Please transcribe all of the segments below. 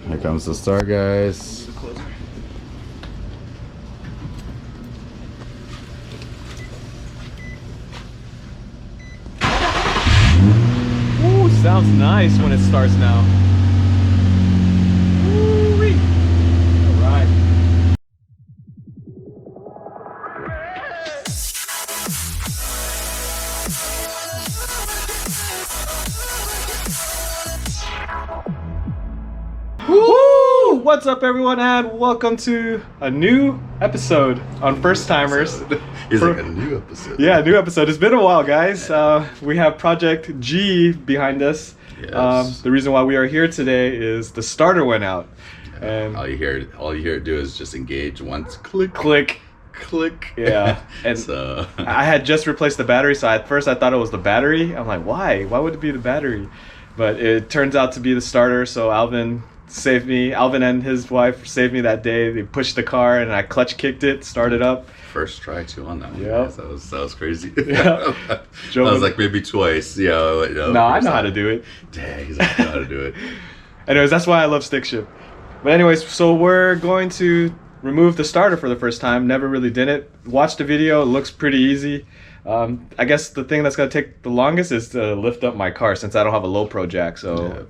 Here comes the start, guys. Ooh, sounds nice when it starts now. Woo-wee. All right. Woo! What's up, everyone, and welcome to a new episode on First Timers. It's like a new episode. Yeah, new episode. It's been a while, guys. We have Project G behind us. Yes. The reason why we are here today is the starter went out, and all you hear it do is just engage once. Click, click. Yeah, and so I had just replaced the battery, so at first I thought it was the battery. I'm like, why would it be the battery? But it turns out to be the starter. So Alvin saved me. Alvin and his wife saved me that day. They pushed the car and I clutch kicked it, started up. first try too on that one. Yeah, that was crazy. Yeah. I was like maybe twice. Yeah. No, I know how to do it. Dang, he's like, I know how to do it. Anyways, that's why I love stick shift. But anyways, so we're going to remove the starter for the first time. Never really did it. Watched the video. It looks pretty easy. I guess the thing that's gonna take the longest is to lift up my car since I don't have a low pro jack. So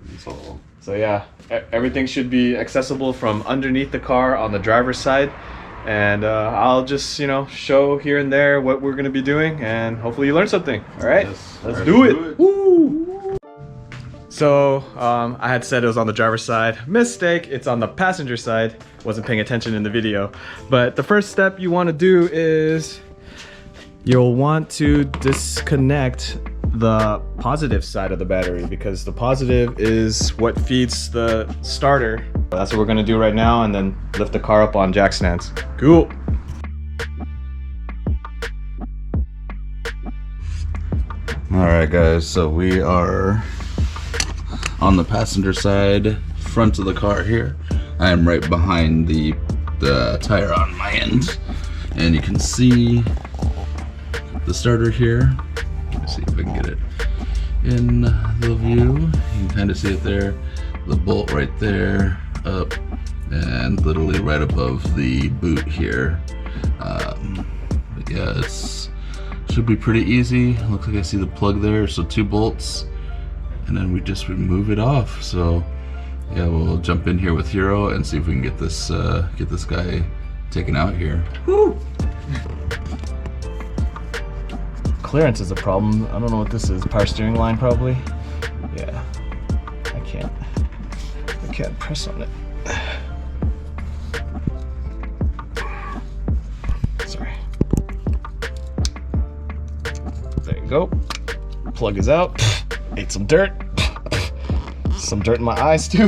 yeah, everything should be accessible from underneath the car on the driver's side. And I'll just, show here and there what we're gonna be doing, and hopefully you learn something. All right, yes. Let's do it. Woo! So I had said it was on the driver's side. Mistake, it's on the passenger side. Wasn't paying attention in the video. But the first step you want to do is you'll want to disconnect the positive side of the battery, because the positive is what feeds the starter. That's what we're gonna do right now, and then lift the car up on jack stands. Cool. All right, guys, so we are on the passenger side, front of the car here. I am right behind the tire on my end, and you can see the starter here. Let me see if I can get it in the view. You can kind of see it there, the bolt right there, up, and literally right above the boot here. But yeah, it's should be pretty easy. Looks like I see the plug there, so 2 bolts, and then we just remove it off. So yeah, we'll jump in here with Hiro and see if we can get this guy taken out here. Woo! Clearance is a problem. I don't know what this is. Power steering line, probably. Yeah, I can't press on it. Sorry. There you go. Plug is out. Ate some dirt. Some dirt in my eyes too.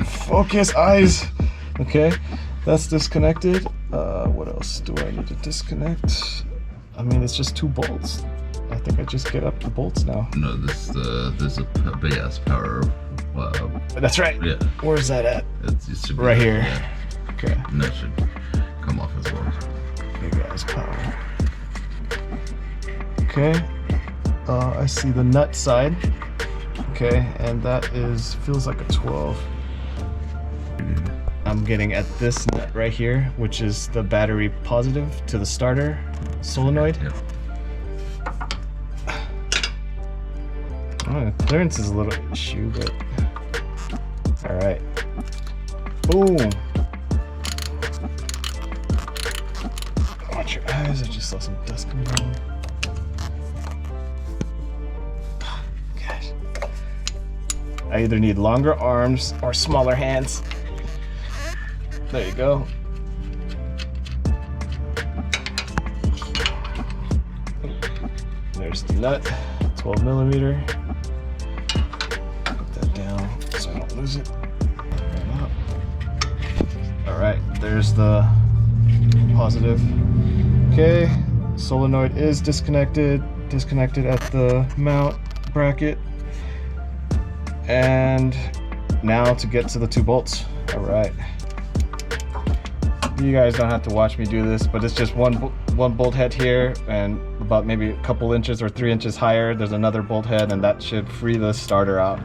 Focus, eyes. Okay, that's disconnected. What else do I need to disconnect? I mean, it's just 2 bolts. I think I just get up the bolts now. No, there's a big ass power. That's right. Yeah. Where's that at? It should be right here. Yeah. Okay. And that should come off as well. Big ass power. Okay. I see the nut side. Okay, and that feels like a 12. I'm getting at this nut right here, which is the battery positive to the starter solenoid. Yeah. Oh, clearance is a little issue, but all right. Boom. Watch your eyes. I just saw some dust coming on. Gosh. I either need longer arms or smaller hands. There you go. There's the nut, 12 millimeter. Put that down so I don't lose it. All right, there's the positive. Okay, solenoid is disconnected at the mount bracket. And now to get to the 2 bolts. All right. You guys don't have to watch me do this, but it's just one bolt head here, and about maybe a couple inches or 3 inches higher, there's another bolt head, and that should free the starter out.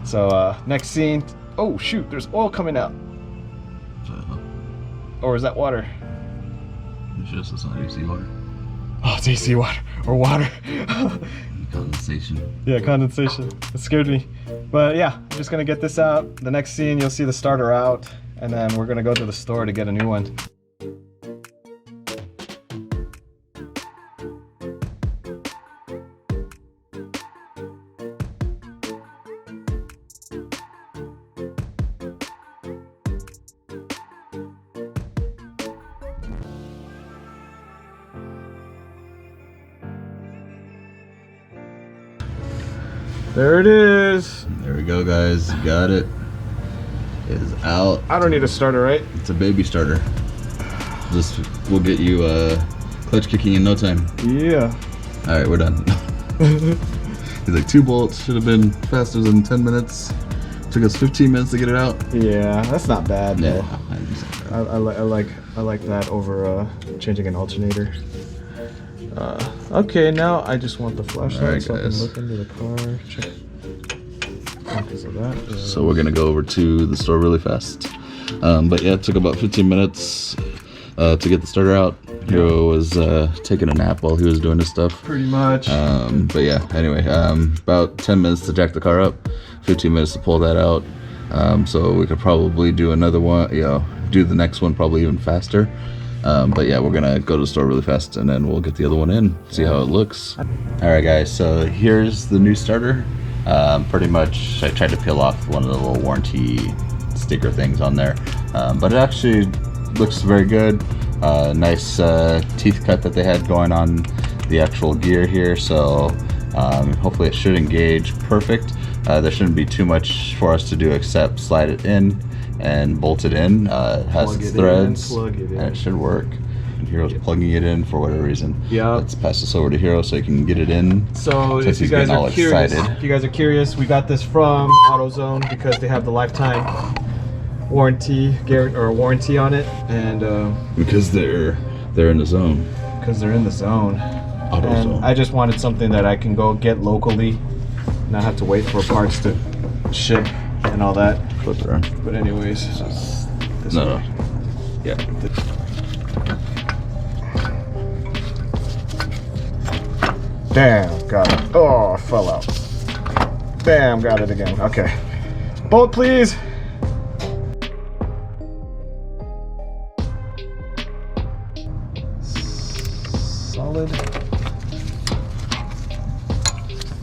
So next scene. Oh shoot, there's oil coming out. Or is that water? It's just, it's not AC water. Oh, it's AC water or water. Condensation. Yeah, condensation. It scared me. But yeah, I'm just gonna get this out. The next scene, you'll see the starter out, and then we're gonna go to the store to get a new one. There it is. There we go, guys. Got it. It is out. I don't need a starter, right? It's a baby starter. We'll get you clutch kicking in no time. Yeah. All right, we're done. It's like 2 bolts. Should have been faster than 10 minutes. Took us 15 minutes to get it out. Yeah, that's not bad. Yeah. Though. I like that over changing an alternator. Okay, now I just want the flashlight, Alright, so guys. I can look into the car. Check. Because of that. So we're gonna go over to the store really fast. But yeah, it took about 15 minutes to get the starter out. Hiro was taking a nap while he was doing his stuff. Pretty much. But yeah, anyway, about 10 minutes to jack the car up, 15 minutes to pull that out. So we could probably do another one, do the next one probably even faster. But yeah, we're gonna go to the store really fast and then we'll get the other one in, see how it looks. All right, guys, so here's the new starter. Pretty much, I tried to peel off one of the little warranty sticker things on there, but it actually looks very good. Nice teeth cut that they had going on the actual gear here, so hopefully it should engage perfect. There shouldn't be too much for us to do except slide it in and bolt it in. It has its threads and it should work. And Hiro's plugging it in for whatever reason. Yeah. Let's pass this over to Hiro so he can get it in. So Since if you he's guys getting all are curious, excited. we got this from AutoZone because they have the lifetime warranty warranty on it, and Because they're in the zone. because they're in the zone. AutoZone. And I just wanted something that I can go get locally, not have to wait for parts to ship and all that. Flip it around. But anyways, this No, way. no. Yeah. Damn, got it. Oh, I fell out. Damn, got it again. Okay. Bolt, please. Solid.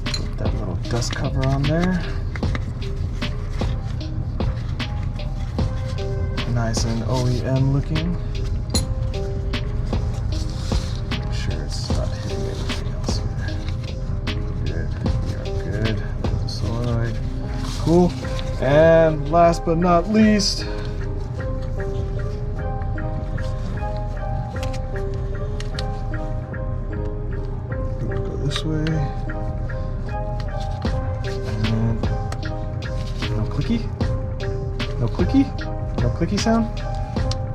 Put that little dust cover on there. Nice and OEM looking. Make sure it's not hitting anything else here. Good. We are good. There's the solenoid. Cool. And last but not least, go this way. And no clicky. No clicky. No clicky sound?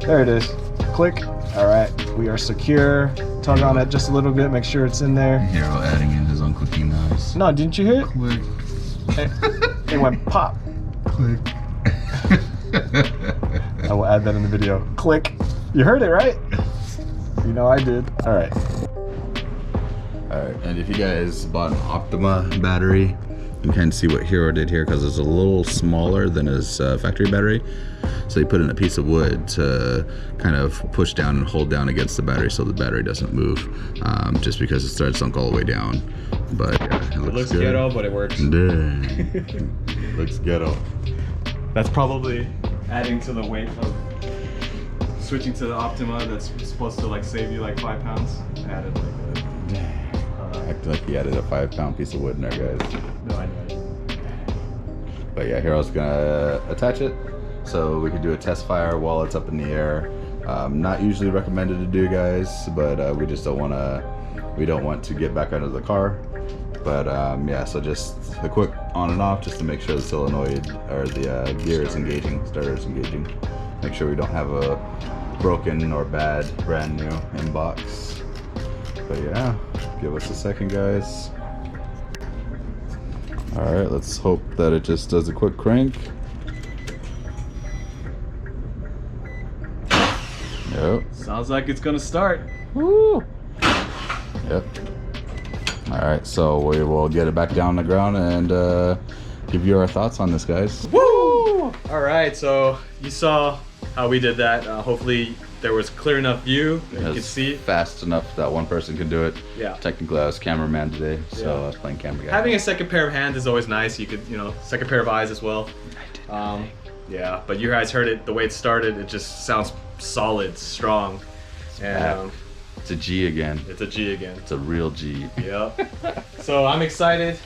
There it is. Click. Alright, we are secure. Tug on it just a little bit, make sure it's in there. Hiro adding in his own clicking noise. No, didn't you hear it? Click. It went pop. Click. I will add that in the video. Click. You heard it, right? You know I did. Alright. Alright, and if you guys bought an Optima battery, you can see what Hiro did here because it's a little smaller than his factory battery. So he put in a piece of wood to kind of push down and hold down against the battery so the battery doesn't move, just because the thread sunk all the way down. But yeah, it looks good. ghetto, but it works. Dang. Looks ghetto. That's probably adding to the weight of switching to the Optima that's supposed to like save you like 5 pounds. Added like Acting like he added a 5-pound piece of wood in there, guys. no, I know. But yeah, Hiro's gonna attach it so we can do a test fire while it's up in the air. Not usually recommended to do, guys, but we just don't want to get back under the car. But yeah, so just a quick on and off just to make sure the solenoid or the gear is engaging, starter is engaging. Make sure we don't have a broken or bad brand new inbox. But yeah, give us a second, guys. All right, let's hope that it just does a quick crank. Yep. Sounds like it's gonna start. Woo. Yep. All right, so we will get it back down the ground and give you our thoughts on this, guys. Woo! All right, so you saw how we did that. Hopefully there was clear enough view that you could see. Fast enough that one person could do it. Yeah. Technically, I was cameraman today, so Yeah. I was playing camera guy. Having a second pair of hands is always nice. You could, second pair of eyes as well. Yeah, but you guys heard it, the way it started, it just sounds solid, strong. And it's a G again. it's a G again. It's a real G. Yep. So I'm excited.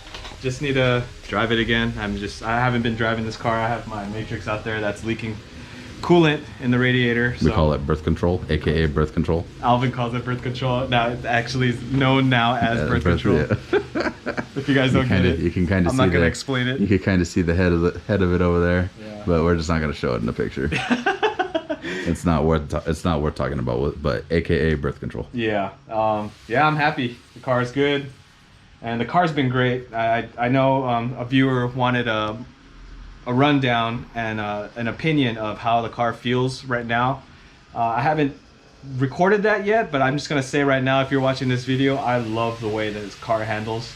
Just need to drive it again. I haven't been driving this car. I have my Matrix out there that's leaking coolant in the radiator. We call it birth control, aka birth control. Alvin calls it birth control. Now it actually is known now as birth control. Yeah. If you guys don't get it, you can kind of see. I'm not gonna explain it. You can kind of see the head of it over there, Yeah. but we're just not gonna show it in the picture. It's not worth talking about. But AKA birth control. Yeah. Yeah, I'm happy. The car is good, and the car's been great. I know a viewer wanted a rundown and an opinion of how the car feels right now. I haven't recorded that yet, but I'm just gonna say right now, if you're watching this video, I love the way that this car handles.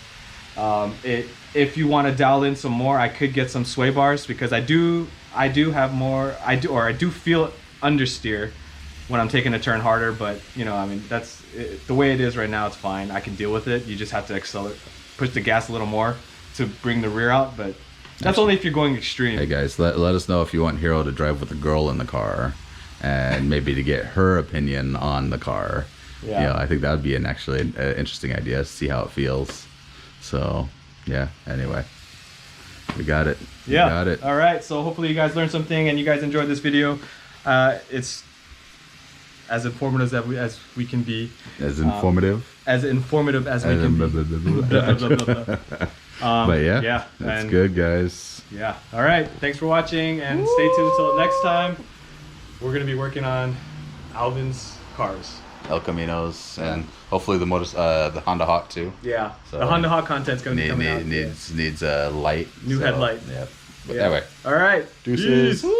If you want to dial in some more, I could get some sway bars, because I do have more. I do feel understeer when I'm taking a turn harder, but that's the way it is right now. It's fine. I can deal with it. You just have to accelerate, push the gas a little more to bring the rear out, but that's only if you're going extreme. Hey guys, let us know if you want Hiro to drive with a girl in the car, and maybe to get her opinion on the car. Yeah. I think that would be an interesting idea. See how it feels. So yeah. Anyway, we got it. Yeah. We got it. All right. So hopefully you guys learned something and you guys enjoyed this video. It's as informative as we can be. As informative. As informative as we can be. But yeah. Yeah. That's good, guys. Yeah. All right. Thanks for watching, and stay tuned until next time. We're gonna be working on Alvin's cars. El Caminos, and hopefully the Honda Hawk too. Yeah. So the Honda Hawk content's gonna be coming out. Needs a light. New headlight. Yeah. But Yeah. anyway. All right. Deuces. Peace.